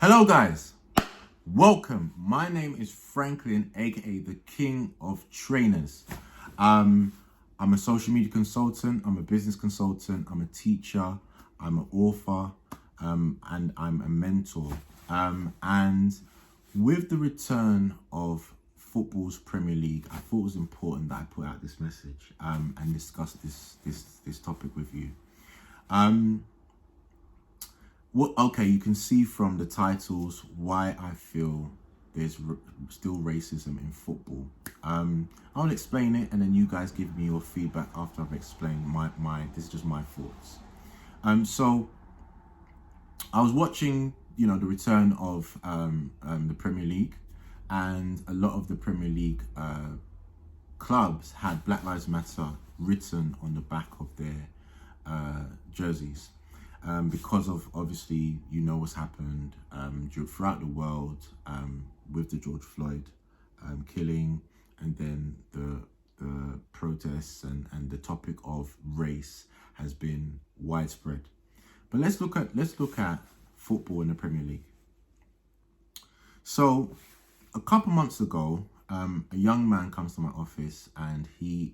Hello guys, welcome. My name is Franklin, aka the King of Trainers. I'm a social media consultant, I'm a business consultant, I'm a teacher, I'm an author, and I'm a mentor. And with the return of football's Premier League, I thought it was important that I put out this message and discuss this topic with you. Okay, you can see from the titles why I feel there's still racism in football. I'll explain it, and then you guys give me your feedback after I've explained this is just my thoughts. So I was watching, the return of the Premier League, and a lot of the Premier League clubs had Black Lives Matter written on the back of their jerseys. Because of, obviously, what's happened throughout the world with the George Floyd killing, and then the protests and the topic of race has been widespread. But let's look at football in the Premier League. So a couple months ago, a young man comes to my office, and he's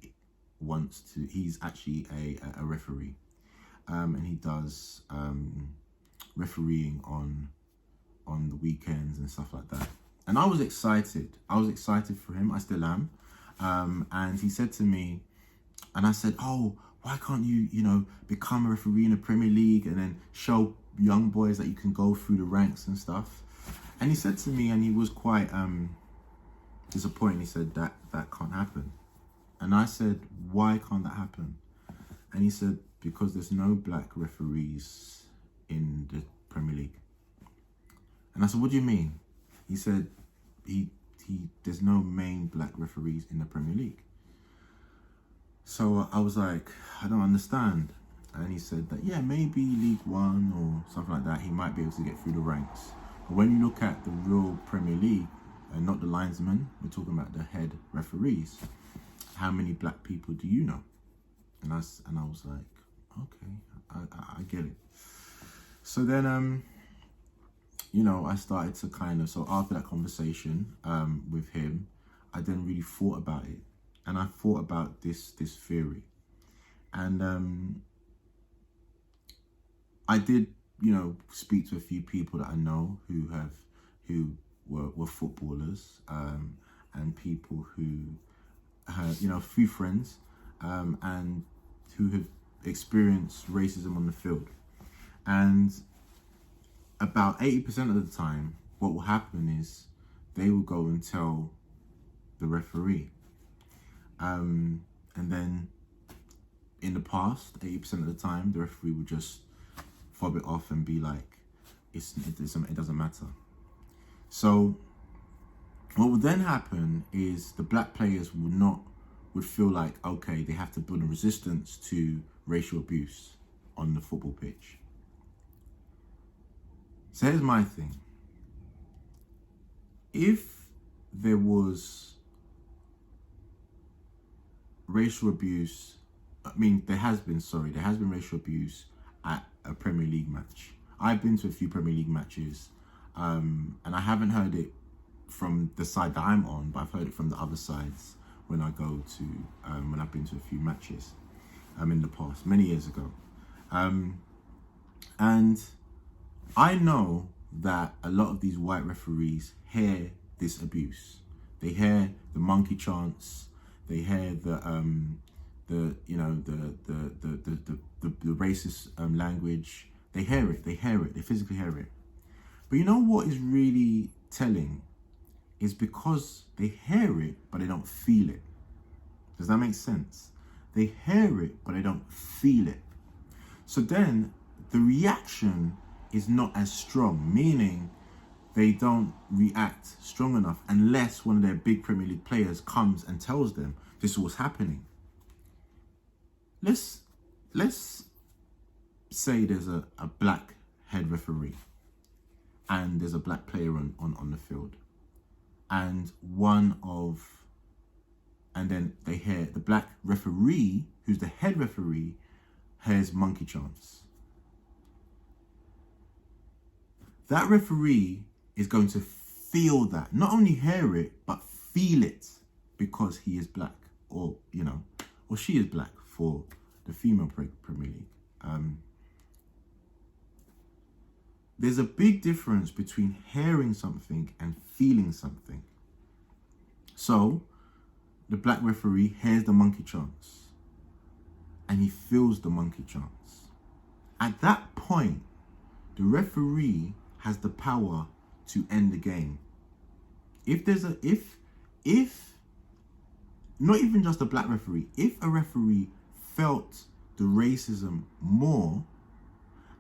actually a referee. And he does refereeing on the weekends and stuff like that. And I was excited. I was excited for him. I still am. And he said to me, and I said, "Oh, why can't you, become a referee in the Premier League and then show young boys that you can go through the ranks and stuff?" And he said to me, and he was quite disappointed. He said that can't happen. And I said, "Why can't that happen?" And he said, "Because there's no black referees in the Premier League." And I said, "What do you mean?" He said, there's no main black referees in the Premier League. So I was like, "I don't understand." And he said that, yeah, maybe League One or something like that, he might be able to get through the ranks. But when you look at the real Premier League, and not the linesmen, we're talking about the head referees, how many black people do you know? And I was like, okay, I get it. So then, I started to so after that conversation with him, I then really thought about it. And I thought about this theory. And I did, speak to a few people that I know who were footballers, and people who have, a few friends, and who have experienced racism on the field. And about 80% of the time, what will happen is they will go and tell the referee. And then in the past, 80% of the time, the referee will just fob it off and be like, it doesn't matter. So what would then happen is the black players would feel like, okay, they have to build a resistance to racial abuse on the football pitch. So here's my thing. If there was racial abuse, there has been racial abuse at a Premier League match. I've been to a few Premier League matches, and I haven't heard it from the side that I'm on, but I've heard it from the other sides when I go to, when I've been to a few matches in the past, many years ago. And I know that a lot of these white referees hear this abuse. They hear the monkey chants. They hear the racist language. They hear it. They physically hear it. But you know what is really telling is because they hear it, but they don't feel it. Does that make sense? They hear it, but they don't feel it. So then the reaction is not as strong, meaning they don't react strong enough unless one of their big Premier League players comes and tells them this is what's happening. Let's say there's a black head referee and there's a black player on the field. And then they hear the black referee, who's the head referee, hears monkey chants. that referee is going to feel that, not only hear it, but feel it, because he is black, or, you know, or she is black for the female Premier League. There's a big difference between hearing something and feeling something. So, the black referee hears the monkey chants and he feels the monkey chants. At that point, the referee has the power to end the game. If not even just a black referee, if a referee felt the racism more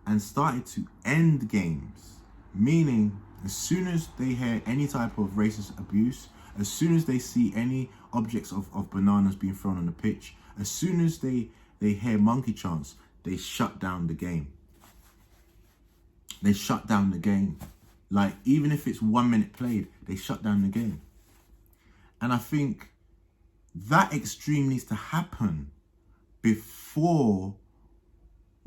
and started to end games, meaning as soon as they hear any type of racist abuse, as soon as they see any objects of bananas being thrown on the pitch, as soon as they hear monkey chants, they shut down the game. They shut down the game. Like, even if it's 1 minute played, they shut down the game. And I think that extreme needs to happen before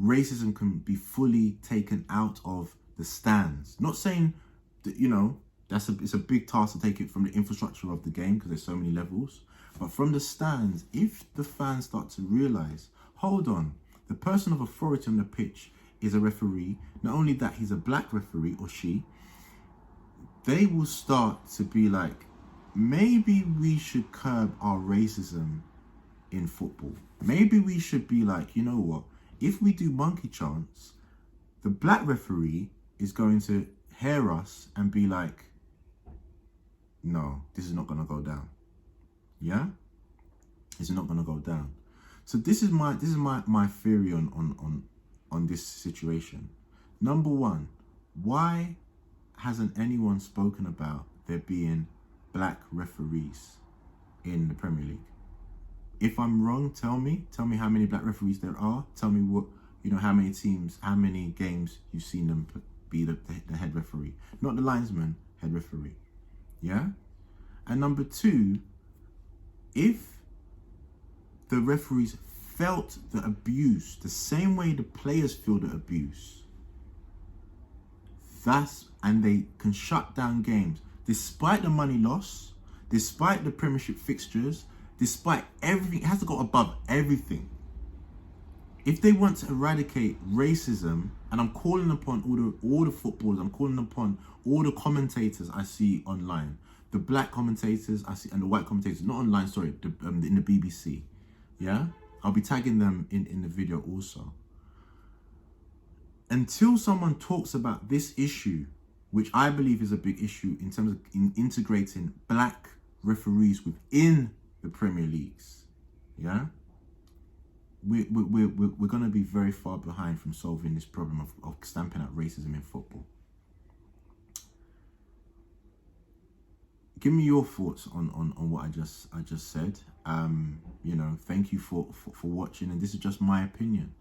racism can be fully taken out of the stands. Not saying that, you know, it's a big task to take it from the infrastructure of the game, because there's so many levels. But from the stands, if the fans start to realize, hold on, the person of authority on the pitch is a referee. Not only that, he's a black referee, or she. They will start to be like, maybe we should curb our racism in football. Maybe we should be like, you know what? If we do monkey chants, the black referee is going to hear us and be like, no, this is not going to go down. Yeah? It's not going to go down. So this is my theory on this situation. Number one, why hasn't anyone spoken about there being black referees in the Premier League? If I'm wrong, tell me how many black referees there are. Tell me what, you know, how many teams, how many games you've seen them be the head referee. Not the linesman, head referee. Yeah? And number two, if the referees felt the abuse the same way the players feel the abuse, and they can shut down games, despite the money loss, despite the Premiership fixtures, despite everything, it has to go above everything. If they want to eradicate racism, and I'm calling upon all the footballers, I'm calling upon all the commentators I see online, the black commentators I see, and the white commentators, not online, sorry, in the BBC, yeah? I'll be tagging them in the video also. Until someone talks about this issue, which I believe is a big issue in terms of integrating black referees within the Premier Leagues, yeah, we're going to be very far behind from solving this problem of stamping out racism in football. Give me your thoughts on what I just said. You know, thank you for watching, and this is just my opinion,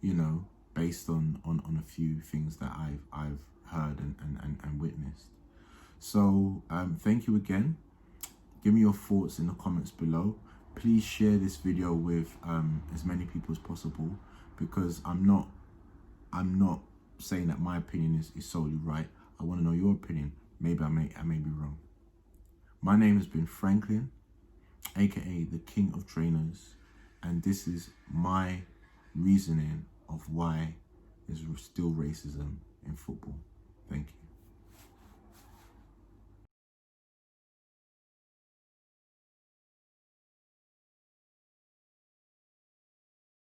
you know, based on a few things that I've heard and witnessed. So thank you again. Give me your thoughts in the comments below. Please share this video with as many people as possible, because I'm not saying that my opinion is solely right. I want to know your opinion. Maybe I may be wrong. My name has been Franklin, aka the King of Trainers, and this is my reasoning of why there's still racism in football. Thank you.